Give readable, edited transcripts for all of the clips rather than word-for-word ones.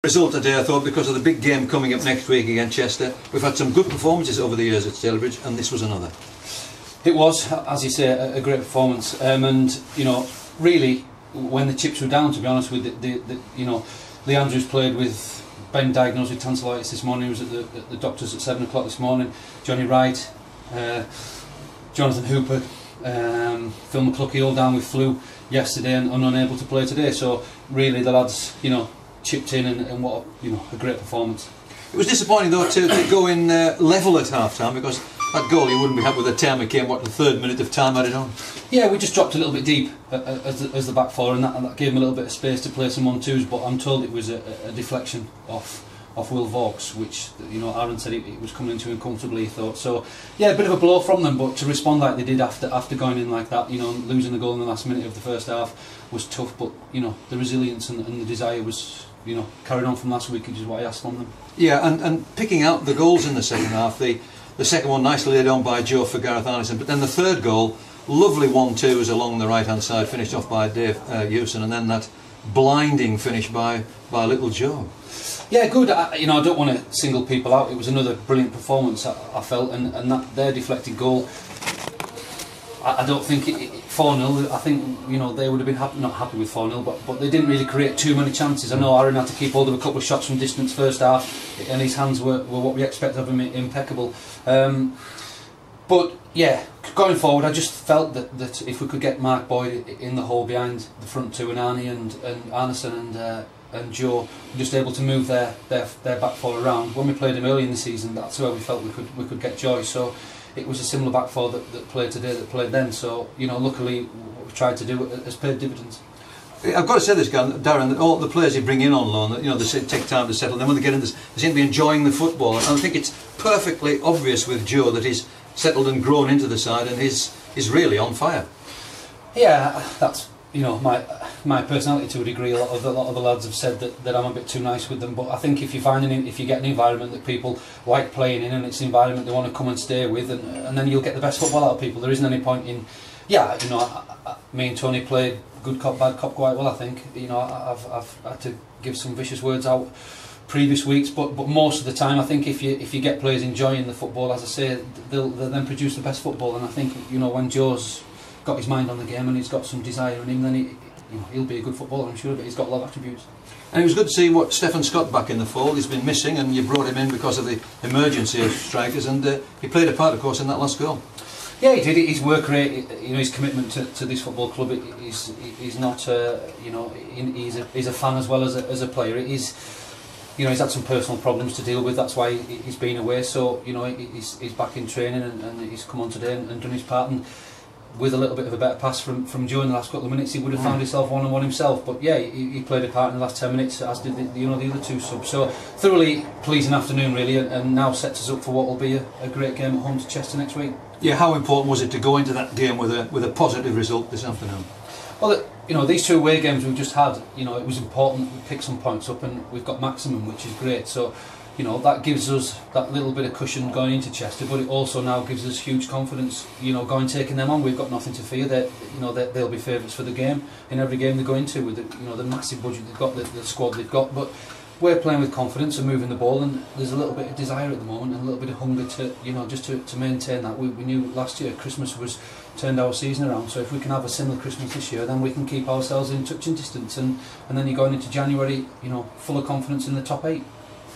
Result today, I thought, because of the big game coming up next week against Chester. We've had some good performances over the years at Stalybridge, and this was another. It was, as you say, a great performance, and you know, really, when the chips were down, to be honest with you know, Lee Andrews played with Ben diagnosed with tonsillitis this morning. He was at the doctor's at 7 o'clock this morning. Johnny Wright, Jonathan Hooper, Phil McCluskey all down with flu yesterday and unable to play today. So really, the lads, you know, chipped in, and what, you know, a great performance. It was disappointing though to go in level at half time, because that goal, you wouldn't be happy with the time it came, what, the 3rd minute of time added on? Yeah, we just dropped a little bit deep as the back four, and that gave him a little bit of space to play some 1-2s, but I'm told it was a deflection off Will Vaux, which, you know, Aaron said it was coming into him comfortably, he thought. So yeah, a bit of a blow from them, but to respond like they did after going in like that, you know, losing the goal in the last minute of the first half was tough, but you know, the resilience and the desire was, you know, carried on from last week, which is what I asked from them. Yeah, and picking out the goals in the second half, the second one nicely laid on by Joe for Gareth Arneson, but then the third goal, lovely 1-2s along the right hand side, finished off by Dave Hewson, and then that blinding finish by little Joe. Yeah, good. You know, I don't want to single people out. It was another brilliant performance, I felt, and that their deflected goal, I don't think 4-0. I think, you know, they would have been not happy with 4-0, but they didn't really create too many chances. I know Aaron had to keep hold of a couple of shots from distance first half, and his hands were what we expect of him, impeccable. But yeah, going forward, I just felt that if we could get Mark Boyd in the hole behind the front two, and Arnie and Arneson and Joe, just able to move their back four around. When we played him early in the season, that's where we felt we could get joy. So it was a similar back four that played today that played then. So, you know, luckily what we've tried to do has paid dividends. I've got to say this, Darren, that all the players you bring in on loan, you know, they take time to settle. Then when they get in this, they seem to be enjoying the football. And I think it's perfectly obvious with Joe that he's settled and grown into the side, and he's really on fire. Yeah, that's, you know, my personality to a degree. A lot of the lads have said that I'm a bit too nice with them, but I think if you get an environment that people like playing in, and it's an environment they want to come and stay with, and then you'll get the best football out of people. There isn't any point in, yeah, you know, me and Tony played good cop bad cop quite well. I think, you know, I've had to give some vicious words out previous weeks, but most of the time I think if you get players enjoying the football, as I say, they'll then produce the best football. And I think, you know, when Joe's got his mind on the game and he's got some desire in him, then he'll be a good footballer, I'm sure, but he's got a lot of attributes. And it was good to see Stephen Scott back in the fold. He's been missing, and you brought him in because of the emergency of strikers, and he played a part, of course, in that last goal. Yeah, he did. His work rate, you know, his commitment to this football club, he's not, you know, he's a fan as well as a player. You know, he's had some personal problems to deal with. That's why he's been away. So, you know, he's back in training, and he's come on today and done his part. And with a little bit of a better pass from Joe in the last couple of minutes, he would have found himself 1-on-1 himself. But yeah, he played a part in the last 10 minutes, as did the other two subs. So thoroughly pleasing afternoon, really, and now sets us up for what will be a great game at home to Chester next week. Yeah, how important was it to go into that game with a positive result this afternoon? Well, you know, these two away games we've just had, you know, it was important that we pick some points up, and we've got maximum, which is great. So, you know, that gives us that little bit of cushion going into Chester, but it also now gives us huge confidence, you know, taking them on. We've got nothing to fear. They'll be favourites for the game in every game they go into, with the, you know, the massive budget they've got, the squad they've got. But we're playing with confidence and moving the ball, and there's a little bit of desire at the moment and a little bit of hunger to, you know, just to maintain that. We knew last year Christmas turned our season around, so if we can have a similar Christmas this year, then we can keep ourselves in touching distance, and then you're going into January, you know, full of confidence in the top 8.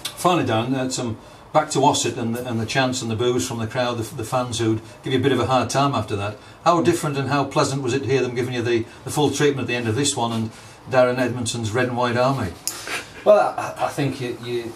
Finally, Darren, some back to Ossett and the chants and the boos from the crowd, the fans who'd give you a bit of a hard time after that. How different and how pleasant was it to hear them giving you the full treatment at the end of this one, and Darren Edmondson's Red and White Army? Well, I think you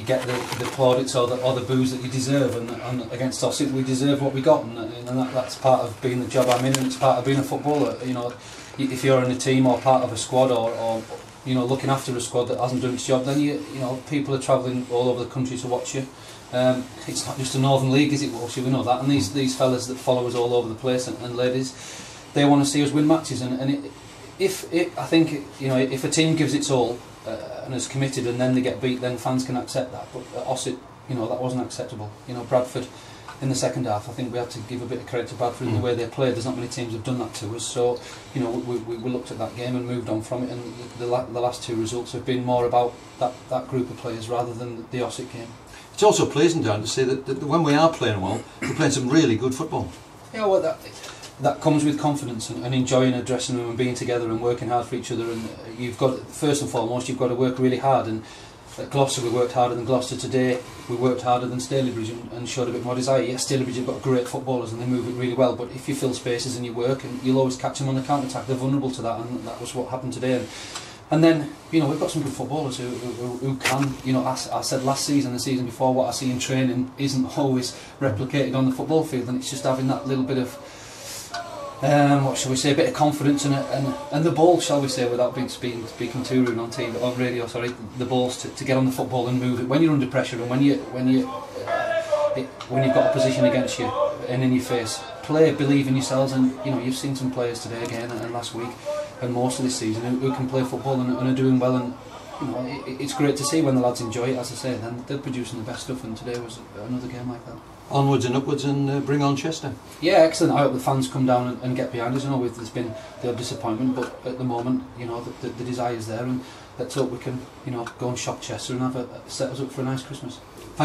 get the plaudits or the boos that you deserve, and against Ossett we deserve what we got, and that's part of being the job I'm in, and it's part of being a footballer. You know, if you're in a team or part of a squad, or you know, looking after a squad that hasn't done its job, then you know, people are travelling all over the country to watch you. It's not just a Northern League, is it, Walshy? We know that, and these fellas that follow us all over the place, and ladies, they want to see us win matches, and I think, you know, if a team gives its all and is committed, and then they get beat, then fans can accept that. But at Ossett, you know, that wasn't acceptable. You know, Bradford in the second half. I think we have to give a bit of credit to Bradford in the way they played. There's not many teams have done that to us. So, you know, we looked at that game and moved on from it. And the last two results have been more about that group of players rather than the Ossett game. It's also pleasing, Darren, to see that when we are playing well, we're playing some really good football. Yeah, well, that comes with confidence and enjoying a dressing room and being together and working hard for each other. And you've got, first and foremost, you've got to work really hard. And at Gloucester, we worked harder than Gloucester today. We worked harder than Stalybridge and showed a bit more desire. Yes, Stalybridge have got great footballers and they move it really well. But if you fill spaces and you work, and you'll always catch them on the counter attack. They're vulnerable to that, and that was what happened today. And then, you know, we've got some good footballers who can, you know, I said last season, the season before, what I see in training isn't always replicated on the football field, and it's just having that little bit of, what shall we say, a bit of confidence and the ball, shall we say, without speaking too rude on TV, on radio, sorry, the balls to get on the football and move it when you're under pressure and when you've got opposition against you and in your face. Play, believe in yourselves, and you know, you've seen some players today again and last week and most of this season who can play football and are doing well, and you know, it's great to see when the lads enjoy it, as I say, then they're producing the best stuff, and today was another game like that. Onwards and upwards, and bring on Chester. Yeah, excellent. I hope the fans come down and get behind us. You know, there's been the odd disappointment, but at the moment, you know, the desire is there, and let's hope we can, you know, go and shock Chester and set us up for a nice Christmas.